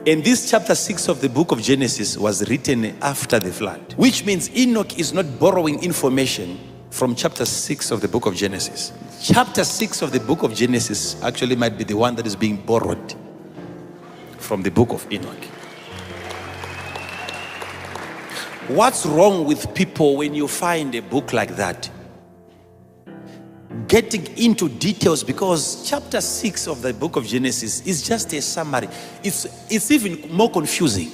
And this chapter 6 of the book of Genesis was written after the flood, which means Enoch is not borrowing information from chapter 6 of the book of Genesis. Chapter 6 of the book of Genesis actually might be the one that is being borrowed from the book of Enoch. What's wrong with people when you find a book like that? Getting into details, because chapter 6 of the book of Genesis is just a summary. It's even more confusing.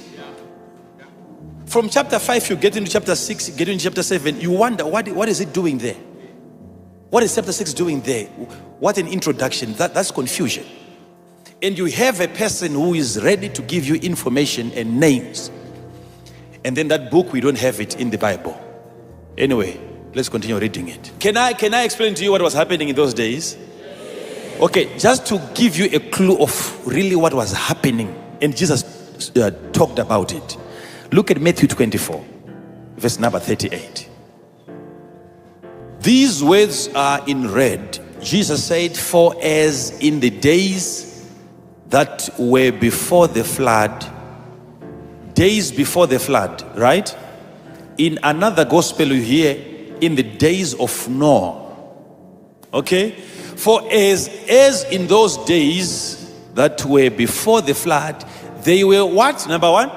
From chapter 5, you get into chapter 6, you get into chapter 7, you wonder, what is it doing there? What is chapter 6 doing there? What an introduction. That's confusion. And you have a person who is ready to give you information and names. And then that book, we don't have it in the Bible. Anyway, let's continue reading it. Can I explain to you what was happening in those days? Okay, just to give you a clue of really what was happening. And Jesus talked about it. Look at Matthew 24, verse number 38. These words are in red. Jesus said, "For as in the days that were before the flood," days before the flood, right? In another gospel you hear, in the days of Noah. Okay? For as in those days that were before the flood, they were what? Number one?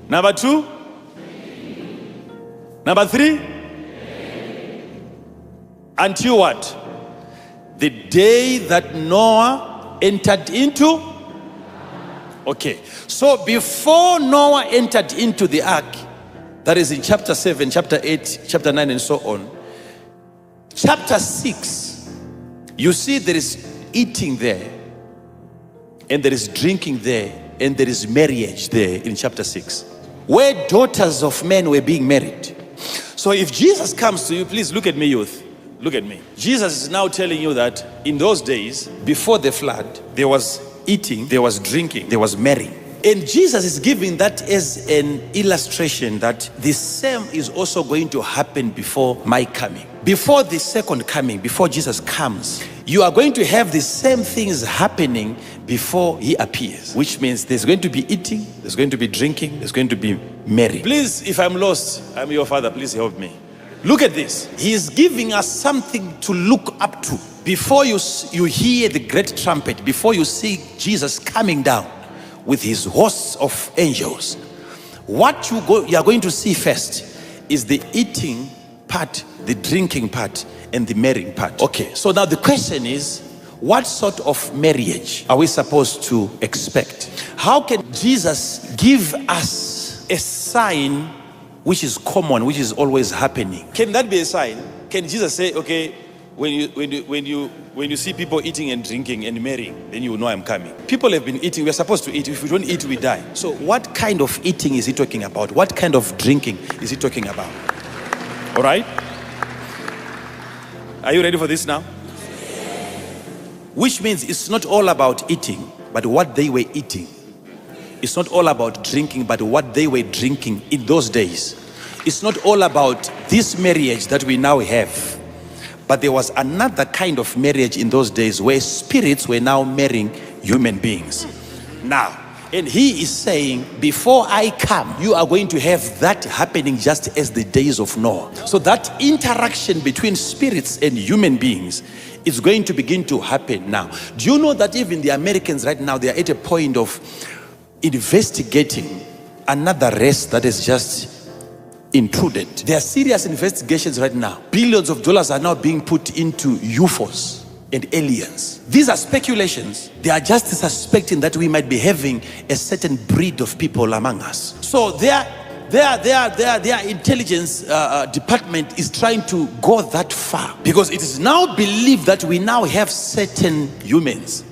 Number two? Number three? Until what? The day that Noah entered into. Okay, so before Noah entered into the ark, that is in chapter 7, chapter 8, chapter 9, and so on. Chapter 6, you see there is eating there, and there is drinking there, and there is marriage there in chapter 6, where daughters of men were being married. So if Jesus comes to you, please look at me, youth. Look at me. Jesus is now telling you that in those days, before the flood, there was eating, there was drinking, there was marrying. And Jesus is giving that as an illustration that the same is also going to happen before my coming. Before the second coming, before Jesus comes, you are going to have the same things happening before he appears. Which means there's going to be eating, there's going to be drinking, there's going to be marrying. Please, if I'm lost, I'm your father, please help me. Look at this. He is giving us something to look up to. Before you hear the great trumpet, before you see Jesus coming down with his hosts of angels, what you are going to see first is the eating part, the drinking part, and the marrying part. Okay, so now the question is, what sort of marriage are we supposed to expect? How can Jesus give us a sign which is common, which is always happening? Can that be a sign? Can Jesus say, okay, when you see people eating and drinking and marrying, then you will know I'm coming? People have been eating. We're supposed to eat. If we don't eat, we die. So what kind of eating is he talking about? What kind of drinking is he talking about? All right? Are you ready for this now? Which means it's not all about eating, but what they were eating. It's not all about drinking, but what they were drinking in those days. It's not all about this marriage that we now have. But there was another kind of marriage in those days where spirits were now marrying human beings. Now, and he is saying, before I come, you are going to have that happening just as the days of Noah. So that interaction between spirits and human beings is going to begin to happen now. Do you know that even the Americans right now, they are at a point of investigating another race that is just intruded? There are serious investigations right now. Billions of dollars are now being put into UFOs and aliens. These are speculations. They are just suspecting that we might be having a certain breed of people among us. So their intelligence department is trying to go that far, because it is now believed that we now have certain humans.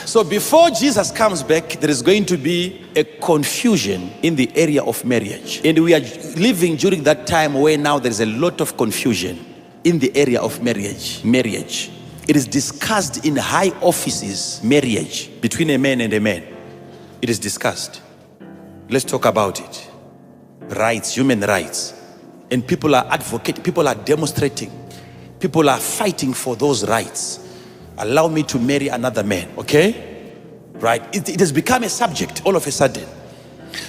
So before Jesus comes back, there is going to be a confusion in the area of marriage. And we are living during that time where now there is a lot of confusion in the area of marriage. It is discussed in high offices, marriage between a man and a man. It is discussed. Let's talk about it. Rights, human rights. And people are advocating, people are demonstrating, people are fighting for those rights. Allow me to marry another man, okay? right? It has become a subject all of a sudden.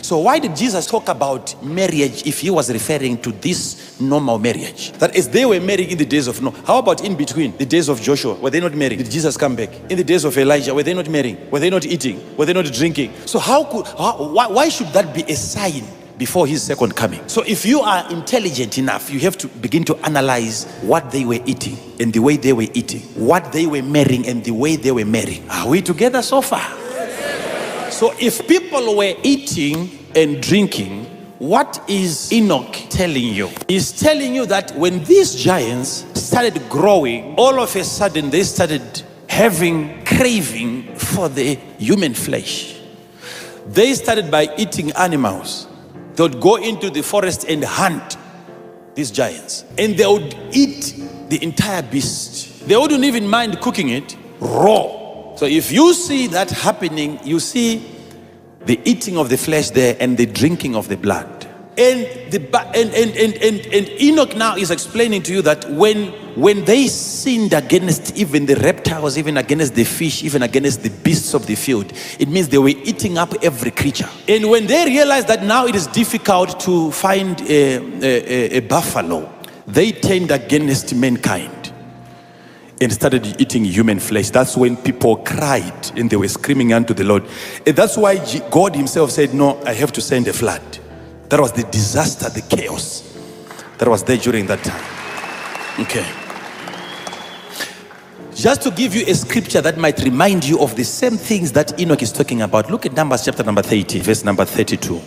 So why did Jesus talk about marriage if he was referring to this normal marriage? That is, they were married in the days of Noah. How about in between? The days of Joshua, were they not married? Did Jesus come back? In the days of Elijah, were they not married? Were they not eating? Were they not drinking? So why should that be a sign before his second coming? So if you are intelligent enough, you have to begin to analyze what they were eating and the way they were eating, what they were marrying and the way they were marrying. Are we together so far? So if people were eating and drinking, what is Enoch telling you? He's telling you that when these giants started growing, all of a sudden they started having craving for the human flesh. They started by eating animals. They would go into the forest and hunt these giants, and they would eat the entire beast. They wouldn't even mind cooking it raw. So if you see that happening, you see the eating of the flesh there and the drinking of the blood. And Enoch now is explaining to you that when they sinned against even the reptiles, even against the fish, even against the beasts of the field, it means they were eating up every creature. And when they realized that now it is difficult to find a buffalo, they turned against mankind and started eating human flesh. That's when people cried and they were screaming unto the Lord. And that's why God himself said, no, I have to send a flood. That was the disaster, the chaos that was there during that time. Okay. Just to give you a scripture that might remind you of the same things that Enoch is talking about, look at Numbers chapter number 30, verse number 32.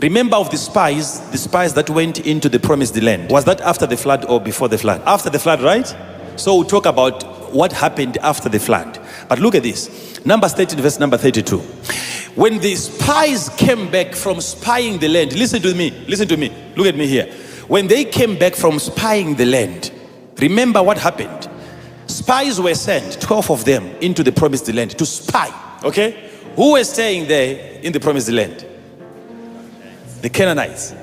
Remember of the spies that went into the promised land. Was that after the flood or before the flood? After the flood, right? So we'll talk about what happened after the flood. But look at this. Numbers 13, verse number 32. When the spies came back from spying the land, listen to me, look at me here. When they came back from spying the land, remember what happened. Spies were sent, 12 of them, into the promised land to spy. Okay? Who were staying there in the promised land? The Canaanites.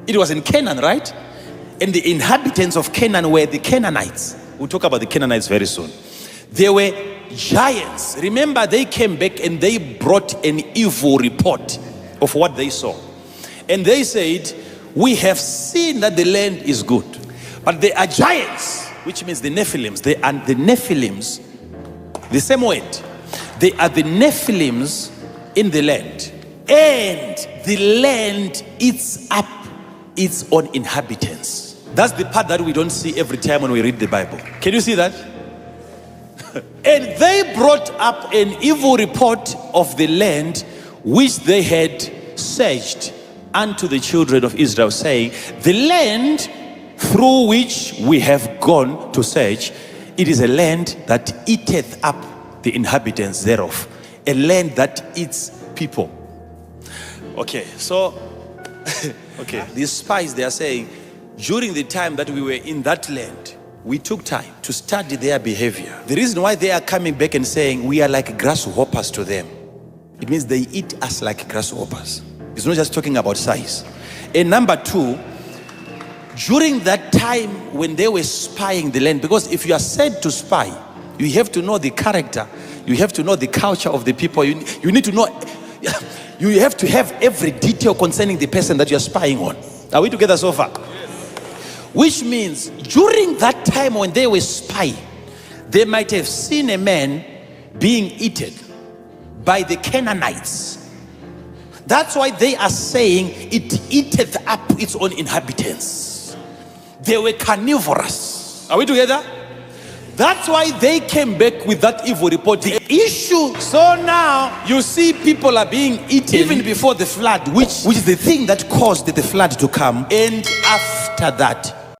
It was in Canaan, right? And the inhabitants of Canaan were the Canaanites. We'll talk about the Canaanites very soon. They were giants. Remember, they came back and they brought an evil report of what they saw. And they said, we have seen that the land is good, but there are giants, which means the Nephilims. They are the Nephilims, the same word. They are the Nephilims in the land. And the land eats up its own inhabitants. That's the part that we don't see every time when we read the Bible. Can you see that? And they brought up an evil report of the land which they had searched unto the children of Israel, saying, the land through which we have gone to search, it is a land that eateth up the inhabitants thereof, a land that eats people. Okay, so okay, these spies, they are saying, during the time that we were in that land, we took time to study their behavior. The reason why they are coming back and saying we are like grasshoppers to them, it means they eat us like grasshoppers. It's not just talking about size. And number two, during that time when they were spying the land, because if you are sent to spy, you have to know the character, you have to know the culture of the people, you need to know, you have to have every detail concerning the person that you are spying on. Are we together so far? Which means during that time when they were spying, they might have seen a man being eaten by the Canaanites. That's why they are saying it eateth up its own inhabitants. They were carnivorous. Are we together? That's why they came back with that evil report. The issue, so now you see people are being eaten even before the flood, which is the thing that caused the flood to come. And after that,